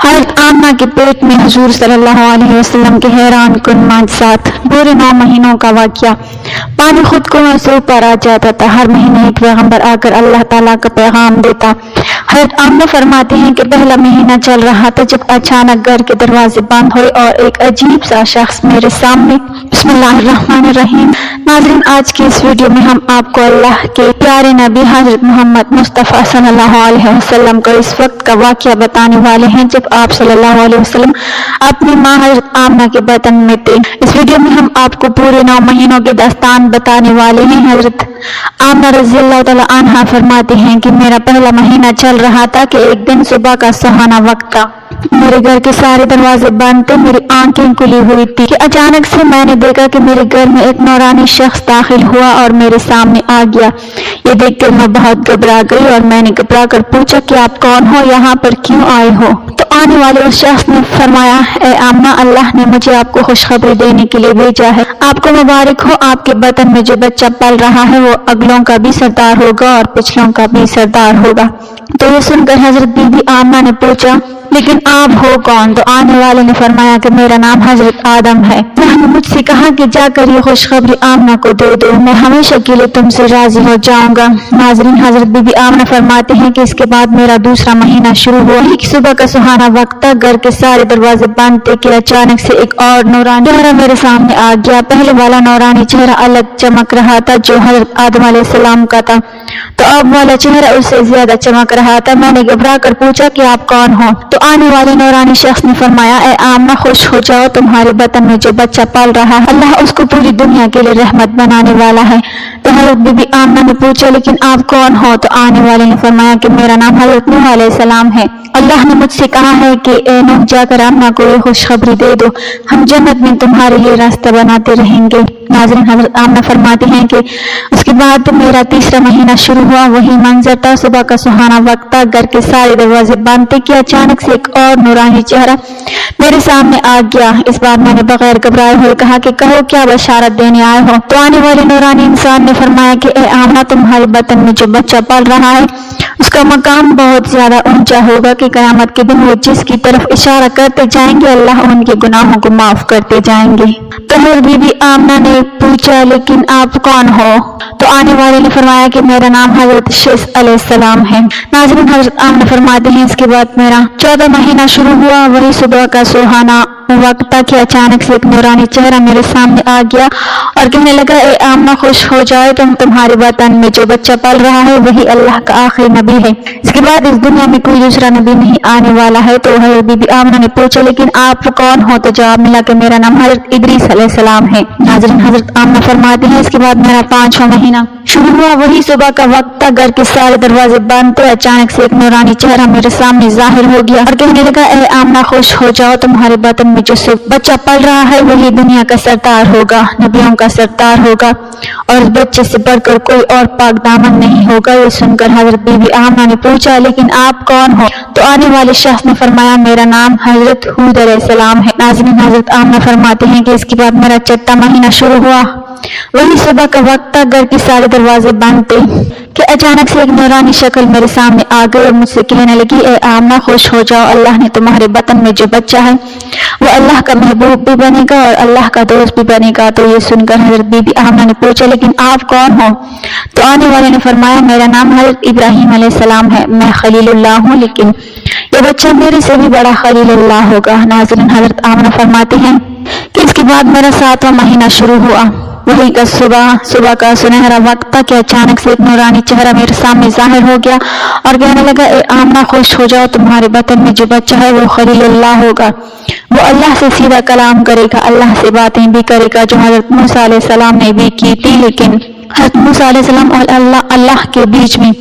حضرت آمنہ کے پیٹ میں حضور صلی اللہ علیہ وسلم کے حیران کن معجزات، پورے 9 مہینوں کا واقعہ۔ پانی خود کو منصوب پر آ جاتا تھا، ہر مہینے ایک پیغمبر آ کر اللہ تعالیٰ کا پیغام دیتا۔ حضرت آمنہ فرماتے ہیں کہ پہلا مہینہ چل رہا تھا جب اچانک گھر کے دروازے بند ہوئے اور ایک عجیب سا شخص میرے سامنے۔ بسم اللہ الرحمن الرحیم۔ ناظرین، آج کی اس ویڈیو میں ہم آپ کو اللہ کے پیارے نبی حضرت محمد مصطفیٰ صلی اللہ علیہ وسلم کا اس وقت کا واقعہ بتانے والے ہیں جب آپ صلی اللہ علیہ وسلم اپنی ماں حضرت آمنہ کے بطن میں تھے۔ اس ویڈیو میں ہم آپ کو پورے 9 مہینوں کے داستان بتانے والے ہیں۔ حضرت آمنہ رضی اللہ تعالی عنہا فرماتے ہیں کہ میرا پہلا مہینہ چل رہا تھا کہ ایک دن صبح کا سہانا وقت تھا، میرے گھر کے سارے دروازے بند تھے، میری آنکھیں کھلی ہوئی تھی کہ اچانک سے میں نے دیکھا کہ میرے گھر میں ایک نورانی شخص داخل ہوا اور میرے سامنے آ گیا۔ یہ دیکھ کر میں بہت گھبرا گئی اور میں نے گھبرا کر پوچھا کہ آپ کون ہو، یہاں پر کیوں آئے ہو؟ تو آنے والے اس شخص نے فرمایا، اے آمنہ، اللہ نے مجھے آپ کو خوشخبری دینے کے لیے بھیجا ہے۔ آپ کو مبارک ہو، آپ کے بطن میں جو بچہ پل رہا ہے وہ اگلوں کا بھی سردار ہوگا اور پچھلوں کا بھی سردار ہوگا۔ تو یہ سن کر حضرت بی بی آمنہ نے پوچھا، لیکن آپ ہو کون؟ تو آنے والے نے فرمایا کہ میرا نام حضرت آدم ہے۔ اللہ نے مجھ سے کہا کہ جا کر یہ خوشخبری آمنہ کو دے دو، میں ہمیشہ کے لیے تم سے راضی ہو جاؤں گا۔ ناظرین، حضرت بی بی آمنہ فرماتے ہیں کہ اس کے بعد میرا دوسرا مہینہ شروع ہوا۔ ایک صبح کا سہانا وقت تھا، گھر کے سارے دروازے بند تھے کہ اچانک سے ایک اور نورانی چہرہ میرے سامنے آ گیا۔ پہلے والا نورانی چہرہ الگ چمک رہا تھا جو حضرت آدم علیہ السلام کا تھا، تو اب والا چہرہ اس سے زیادہ چمک رہا تھا۔ میں نے گھبرا کر پوچھا کہ آپ کون ہو؟ تو آنے والے نورانی شخص نے فرمایا، اے آمنہ، خوش ہو جاؤ، تمہارے بطن میں جو بچہ پل رہا ہے اللہ اس کو پوری دنیا کے لیے رحمت بنانے والا ہے۔ تو حضرت بی بی آمنہ نے پوچھا، لیکن آپ کون ہو؟ تو آنے والے نے فرمایا کہ میرا نام حضرت نوح علیہ السلام ہے۔ اللہ نے مجھ سے کہا ہے کہ اے نوح، جا کر آمنہ کو یہ خوشخبری دے دو، ہم جنت میں تمہارے لیے راستہ بناتے رہیں گے۔ ناظرین، حضرت آمنہ فرماتے ہیں کہ اس کے بعد میرا تیسرا مہینہ شروع ہوا۔ وہی منظر تھا، صبح کا سہانا وقت تھا، گھر کے سارے دروازے بند تھے کہ اچانک سے ایک اور نورانی چہرہ میرے سامنے آ گیا۔ اس بار میں نے بغیر گھبرائے ہوئے کہا کہ کہو، کیا بشارت دینے آئے ہو؟ تو آنے والے نورانی انسان نے فرمایا کہ اے آمنہ، تمہارے بطن میں جو بچہ پل رہا ہے اس کا مقام بہت زیادہ اونچا ہوگا کہ قیامت کے دن وہ جس کی طرف اشارہ کرتے جائیں گے اللہ ان کے گناہوں کو معاف کرتے جائیں گے۔ تو حضرت بی بی آمنہ نے پوچھا، لیکن آپ کون ہو؟ تو آنے والے نے فرمایا کہ میرا نام حضرت شیث علیہ السلام ہے۔ ناظرین، حضرت آمنہ فرماتے ہیں اس کے بعد میرا 14 مہینہ شروع ہوا۔ وہی صبح کا سہانا وقت تھا کہ اچانک سے ایک نورانی چہرہ میرے سامنے آ گیا اور کہنے لگا، اے آمنہ، خوش ہو جائے، تمہارے بطن میں جو بچہ پل رہا ہے وہی اللہ کا آخری نبی ہے، اس کے بعد اس دنیا میں کوئی دوسرا نبی نہیں آنے والا ہے۔ تو حضرت بی بی آمنہ نے پوچھا، لیکن آپ کون ہو؟ تو جواب ملا کہ میرا نام حضرت ادریس علیہ السلام ہے۔ ناظرین، حضرت آمنہ فرماتے ہیں اس کے بعد میرا 5واں مہینہ شروع ہوا۔ وہی صبح کا وقت تھا، گھر کے سارے دروازے بند تھے، اچانک سے ایک نورانی چہرہ میرے سامنے ظاہر ہو گیا اور کہنے لگا، اے آمنہ، خوش ہو جاؤ، تمہارے بطن میں جو بچہ پل رہا ہے وہی دنیا کا سردار ہوگا، نبیوں کا سردار ہوگا اور اس بچے سے بڑھ کر کوئی اور پاک دامن نہیں ہوگا۔ یہ سن کر حضرت بی بی آمنہ نے پوچھا، لیکن آپ کون ہو؟ تو آنے والے شخص نے فرمایا، میرا نام حضرت ہود علیہ السلام ہے۔ ناظرین، حضرت آمنہ فرماتے ہیں کہ اس کے بعد میرا 6واں مہینہ شروع ہوا۔ وہی صبح کا وقت تھا، گھر کے سارے دروازے بند تھے کہ اچانک سے ایک نورانی شکل میرے سامنے آ گئی اور مجھ سے کہنے لگی، اے آمنہ، خوش ہو جاؤ، اللہ نے تمہارے بطن میں جو بچہ ہے وہ اللہ کا محبوب بھی بنے گا اور اللہ کا دوست بھی بنے گا۔ تو یہ سن کر حضرت بی بی آمنہ نے پوچھا، لیکن آپ کون ہو؟ تو آنے والے نے فرمایا، میرا نام حضرت ابراہیم علیہ السلام ہے، میں خلیل اللہ ہوں، لیکن یہ بچہ میرے سے بھی بڑا خلیل اللہ ہوگا۔ ناظرین، حضرت آمنہ فرماتے ہیں کہ اس کے بعد میرا 7واں مہینہ شروع ہوا۔ وہی کا صبح کا سنہرا وقت تھا کہ اچانک سے ایک نورانی چہرہ میرے سامنے ظاہر ہو گیا اور کہنے لگا، اے آمنہ، خوش ہو جاؤ، تمہارے بطن میں جو بچہ ہے وہ خلیل اللہ ہوگا، وہ اللہ سے سیدھا کلام کرے گا، اللہ سے باتیں بھی کرے گا جو حضرت موسیٰ علیہ السلام نے بھی کی تھی، لیکن حضرت موسیٰ علیہ السلام اور اللہ کے بیچ میں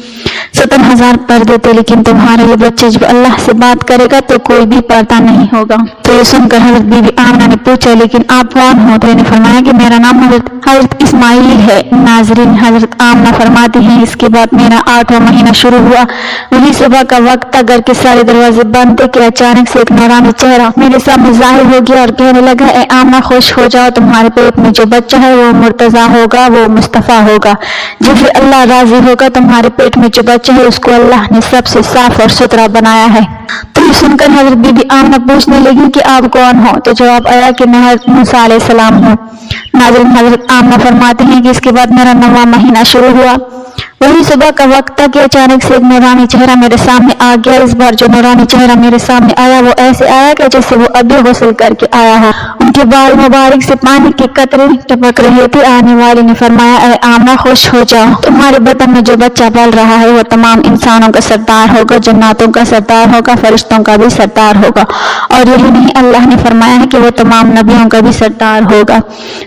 70,000 پردے تھے، لیکن تمہارا یہ بچہ جب اللہ سے بات کرے گا تو کوئی بھی پردہ نہیں ہوگا۔ تو یہ سن کر حضرت بی بی آمنہ نے پوچھا، لیکن آپ کون ہو؟ تو انہوں نے فرمایا کہ میرا نام حضرت اسماعیل ہے۔ ناظرین، حضرت آمنہ فرماتے ہیں اس کے بعد میرا 8واں مہینہ شروع ہوا۔ وہی صبح کا وقت تھا، گھر کے سارے دروازے بند تھے کہ اچانک سے ایک نورانی چہرہ میرے سامنے ظاہر ہو گیا اور کہنے لگا، اے آمنہ، خوش ہو جاؤ، تمہارے پیٹ میں جو بچہ ہے وہ مرتضیٰ ہوگا، وہ مصطفیٰ ہوگا، جس سے اللہ راضی ہوگا، تمہارے پیٹ میں جو بچہ ہے اس کو اللہ نے سب سے صاف اور ستھرا بنایا ہے۔ تو یہ سن کر حضرت بی بی آمنہ پوچھنے لگی کہ آپ کون ہو؟ تو جواب آیا کہ میں حضرت موسیٰ علیہ السلام ہوں۔ ناظرین، حضرت آمنہ فرماتے ہیں کہ اس کے بعد میرا 9واں مہینہ شروع ہوا۔ وہی صبح کا وقت تھا کہ اچانک سے ایک نورانی چہرہ میرے سامنے آ گیا۔ اس بار جو نورانی چہرہ میرے سامنے آیا وہ ایسے آیا کہ جیسے وہ ابھی غسل کر کے آیا ہو۔ ان کے بال مبارک سے پانی کے قطرے ٹپک رہے تھے۔ آنے والی نے فرمایا، اے آمنہ خوش ہو جاؤ، تمہارے بطن میں جو بچہ پل رہا ہے وہ تمام انسانوں کا سردار ہوگا، جناتوں کا سردار ہوگا، فرشتوں کا بھی سردار ہوگا، اور یہی نہیں اللہ نے فرمایا ہے کہ وہ تمام نبیوں کا بھی سردار ہوگا۔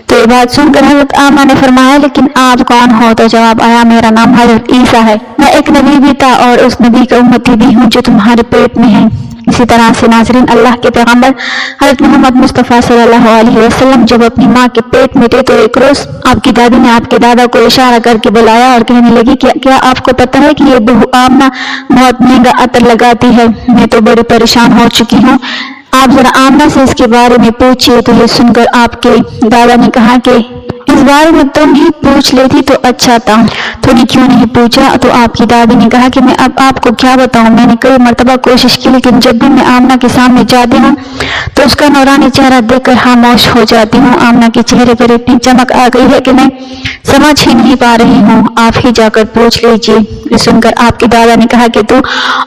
تو یہ بات سن کر حضرت آمنہ نے فرمایا، لیکن آپ کون ہو؟ تو جواب آیا، میرا نام حضرت عیسیٰ ہے، میں ایک نبی بھی تھا اور اس نبی کا امتی بھی ہوں جو تمہارے پیٹ میں ہے۔ اسی طرح سے ناظرین، اللہ کے پیغمبر حضرت محمد مصطفیٰ صلی اللہ علیہ وسلم جب اپنی ماں کے پیٹ میں تھے تو ایک روز آپ کی دادی نے آپ کے دادا کو اشارہ کر کے بلایا اور کہنے لگی کہ کیا آپ کو پتہ ہے کہ یہ بہو آمنہ بہت مہنگا عطر لگاتی ہے؟ میں تو بڑی پریشان ہو چکی ہوں، آپ ذرا آمنہ سے اس کے بارے میں پوچھئے۔ تو یہ سن کر آپ کے دادا نے کہا کہ اس بارے میں تم ہی پوچھ لیتی تو اچھا تھا، تو نے کیوں نہیں پوچھا؟ تو آپ کی دادی نے کہا کہ میں اب آپ کو کیا بتاؤں، میں نے کئی مرتبہ کوشش کی لیکن جب بھی میں آمنہ کے سامنے جاتی ہوں تو اس کا نورانی چہرہ دیکھ کر خاموش ہو جاتی ہوں۔ آمنہ کے چہرے پر اتنی چمک آ گئی ہے کہ میں سمجھ ہی نہیں پا رہی ہوں، آپ ہی جا کر پوچھ لیجیے۔ یہ سن کر آپ کے دادا نے کہا کہ تو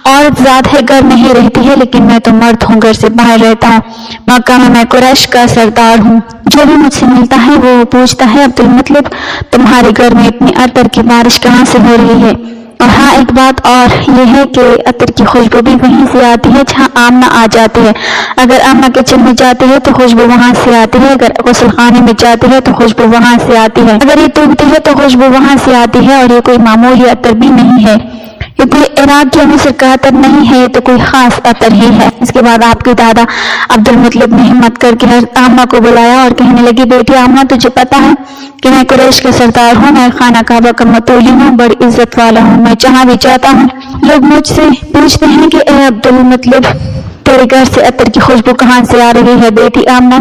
عورت ذات ہے، گھر میں ہی رہتی ہے، لیکن میں تو مرد ہوں، گھر سے باہر رہتا ہوں، مکہ میں قریش کا سردار ہوں۔ جو بھی مجھ سے ملتا ہے وہ پوچھتا ہے، عبد المطلب تمہارے گھر میں اتنی عطر کی بارش کہاں سے ہو رہی ہے؟ اور ہاں، ایک بات اور یہ ہے کہ عطر کی خوشبو بھی وہیں سے آتی ہے جہاں آمنہ آ جاتی ہے۔ اگر آمنہ کچن میں جاتی ہے تو خوشبو وہاں سے آتی ہے، اگر غسل خانے میں جاتی ہے تو خوشبو وہاں سے آتی ہے، اگر یہ تھوکتی ہے تو خوشبو وہاں سے آتی ہے، اور یہ کوئی معمولی عطر بھی نہیں ہے، یہ کوئی عراق یا مصر کا عطر نہیں ہے، تو کوئی خاص عطر ہی ہے۔ اس کے بعد آپ کے دادا عبد المطلب نے ہمت کر کے آمنہ کو بلایا اور کہنے لگی، بیٹی آمنہ، تجھے پتا ہے کہ میں قریش کا سردار ہوں، میں خانہ کعبہ کا متولی ہوں، بڑی عزت والا ہوں، میں جہاں بھی جاتا ہوں لوگ مجھ سے پوچھتے ہیں کہ اے عبد المطلب تیرے گھر سے عطر کی خوشبو کہاں سے آ رہی ہے؟ بیٹی آمنہ،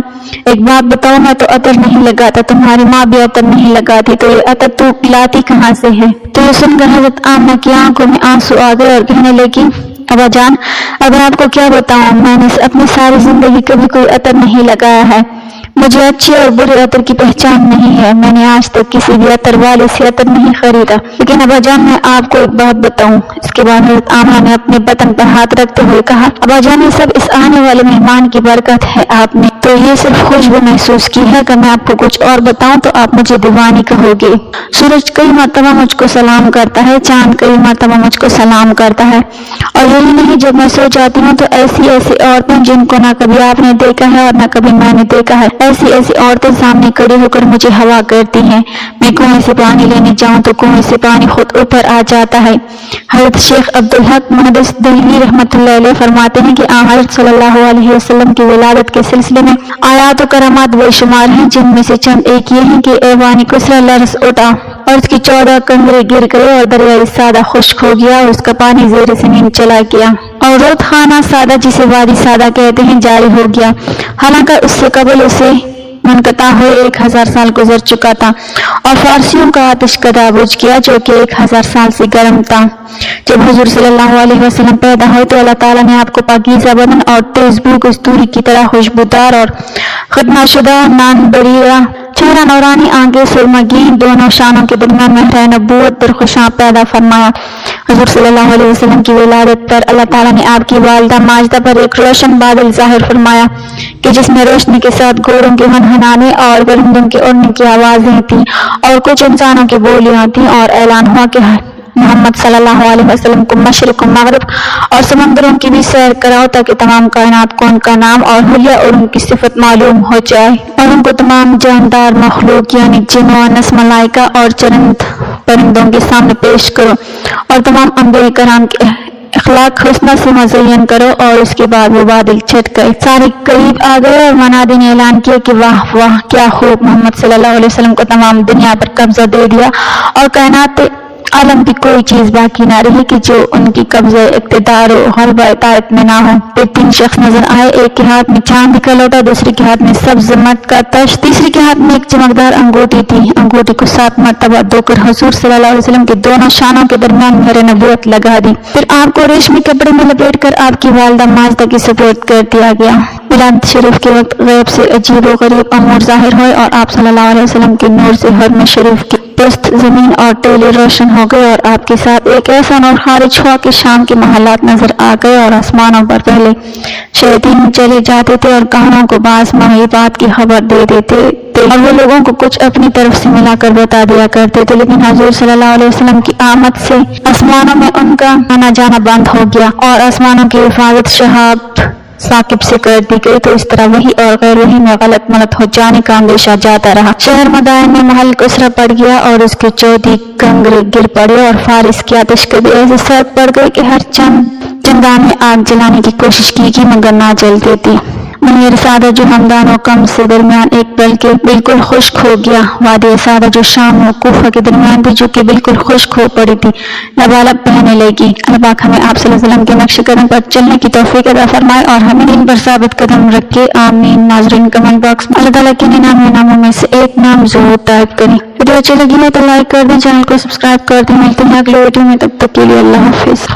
ایک بات بتاؤ، میں تو عطر نہیں لگاتا، تمہاری ماں بھی عطر نہیں لگاتی، تو یہ عطر تو لاتی کہاں سے ہے؟ تو یہ سن کر حضرت آمنہ کی آنکھوں میں آنسو آ گئے اور کہنے لگی، ابا جان، اب میں آپ کو کیا بتاؤں، میں نے اپنی ساری زندگی کبھی کوئی عطر نہیں لگایا ہے، مجھے اچھے اور برے عطر کی پہچان نہیں ہے، میں نے آج تک کسی بھی عطر والے سے عطر نہیں خریدا، لیکن ابا جان میں آپ کو ایک بات بتاؤں۔ اس کے بعد حضرت آمنہ نے اپنے بطن پر ہاتھ رکھتے ہوئے کہا، ابا جان، یہ سب اس آنے والے مہمان کی برکت ہے، آپ نے تو یہ صرف خوشبو محسوس کی ہے، اگر میں آپ کو کچھ اور بتاؤں تو آپ مجھے دیوانی کہو گے۔ سورج کئی مرتبہ مجھ کو سلام کرتا ہے، چاند کئی مرتبہ مجھ کو سلام کرتا ہے، اور یہی نہیں، جب میں سو جاتی ہوں تو ایسی عورتیں جن کو نہ کبھی آپ نے دیکھا ہے اور نہ کبھی میں نے دیکھا ہے، ایسی عورتیں سامنے کھڑی ہو کر مجھے ہوا کرتی ہیں، میں کنویں سے پانی لینے جاؤں تو کنویں سے پانی خود اوپر آ جاتا ہے۔ حضرت شیخ عبدالحق محدث دہلوی رحمۃ اللہ علیہ فرماتے ہیں کہ حضرت صلی اللہ علیہ وسلم کی ولادت کے سلسلے میں آیات و کرامات بے شمار ہیں، جن میں سے چند ایک یہ ہیں کہ ایوان کسرا لرز اٹھا اور اس کی 14 کنگرے گر گئے اور دریائے سادہ خشک ہو گیا اور اس کا پانی زیر زمین چلا گیا، اور رود خانہ سادہ جسے وادی سادہ کہتے ہیں جاری ہو گیا، حالانکہ اس سے قبل اسے منقطع ہوئے 1000 سال گزر چکا تھا، اور فارسیوں کا آتش کدا بجھ گیا جو کہ 1000 سال سے گرم تھا۔ جب حضور صلی اللہ علیہ وسلم پیدا ہوئے تو اللہ تعالیٰ نے آپ کو پاکیزہ بدن اور تیز بو کستوری کی طرح خوشبودار اور ختنہ شدہ نان بریرہ چہرہ، نورانی آنکھیں، سرمگین دونوں شانوں کے درمیان مہر نبوت درخشاں پیدا فرمایا۔ حضور صلی اللہ علیہ وسلم کی ولادت پر اللہ تعالیٰ نے آپ کی والدہ ماجدہ پر ایک روشن بادل ظاہر فرمایا کہ جس میں روشنی کے ساتھ گھوڑوں کے ہنہنانے اور پرندوں کے اڑنے کی آوازیں تھیں اور کچھ انسانوں کی بولیاں تھیں، اور اعلان ہوا کہ محمد صلی اللہ علیہ وسلم کو مشرق و مغرب اور سمندروں کی بھی سیر کراؤ تاکہ تمام کائنات کو ان کا نام اور حلیہ اور ان کی صفت معلوم ہو جائے، اور ان کو تمام جاندار مخلوق یعنی جن و انس، ملائکہ اور چرند پرندوں کے سامنے پیش کرو، اور تمام انبیاء کرام کے اخلاق حسنہ سے مزین کرو۔ اور اس کے بعد وہ بادل چھٹ گئے، سارے قریب آ گئے، اور منادی نے اعلان کیا کہ واہ واہ، کیا خوب، محمد صلی اللہ علیہ وسلم کو تمام دنیا پر قبضہ دے دیا اور کائنات عالم کی کوئی چیز باقی نہ رہی کہ جو ان کی قبضہ اقتدار و غلبہ اطاعت میں نہ ہو۔ پھر 3 شخص نظر آئے، ایک کے ہاتھ میں چاندی کا لوٹا، دوسرے کے ہاتھ میں سبز مرد کا تشت، تیسرے کے ہاتھ میں ایک چمکدار انگوٹھی تھی۔ انگوٹھی کو 7 مرتبہ دھو کر حضور صلی اللہ علیہ وسلم کے دونوں شانوں کے درمیان مہر نبوت لگا دی۔ پھر آپ کو ریشمی کپڑے میں لپیٹ کر آپ کی والدہ ماجدہ کی سپرد کر دیا گیا۔ ولادت شریف کے وقت غیب سے عجیب و غریب امور ظاہر ہوئے اور آپ صلی اللہ علیہ وسلم کے نور سے حرم شریف کی پشت زمین اور ٹیلے روشن ہو گئے اور آپ کے ساتھ ایک ایسا نور خارج ہوا کہ شام کے محلات نظر آ گئے اور آسمانوں پر پہلے شیاطین چلے جاتے تھے اور کانوں کو بعض مغیبات کی خبر دے دیتے تھے اور وہ لوگوں کو کچھ اپنی طرف سے ملا کر بتا دیا کرتے تھے، لیکن حضور صلی اللہ علیہ وسلم کی آمد سے آسمانوں میں ان کا آنا جانا بند ہو گیا اور آسمانوں کی حفاظت شہاب ثاقب سے کر دی گئی، تو اس طرح وحی اور غیر وحی میں غلط ملت ہو جانے کا اندیشہ جاتا رہا۔ شہر مدائن میں محل کسرا پڑ گیا اور اس کے چودھی کنگرے گر پڑے اور فارس کی آتش کبھی ایسے سرد پڑ گئی کہ ہر چندان میں آگ جلانے کی کوشش کی مگر نہ جلتی تھی۔ منیر سادہ جو ہمدان و کم سے درمیان ایک پل کے بالکل خشک ہو گیا، وادی سادہ جو شام و کوفہ کے درمیان بھی جو کہ بالکل خشک ہو پڑی تھی، لبالب بہنے لگی۔ اللہ پاک ہمیں آپ صلی اللہ علیہ وسلم کے نقش قدم پر چلنے کی توفیق عطا فرمائے اور ہمیں دین پر ثابت قدم رکھے، آمین۔ ناظرین کمنٹ باکس میں اللہ تعالیٰ کے 99 ناموں میں سے ایک نام ضرور ٹائپ کریں۔ ویڈیو اچھی لگی ہے تو لائک کر دیں، چینل کو سبسکرائب کر دیں۔ ملتے ہیں اگلے ویڈیو میں، تب تک کے لیے اللہ حافظ۔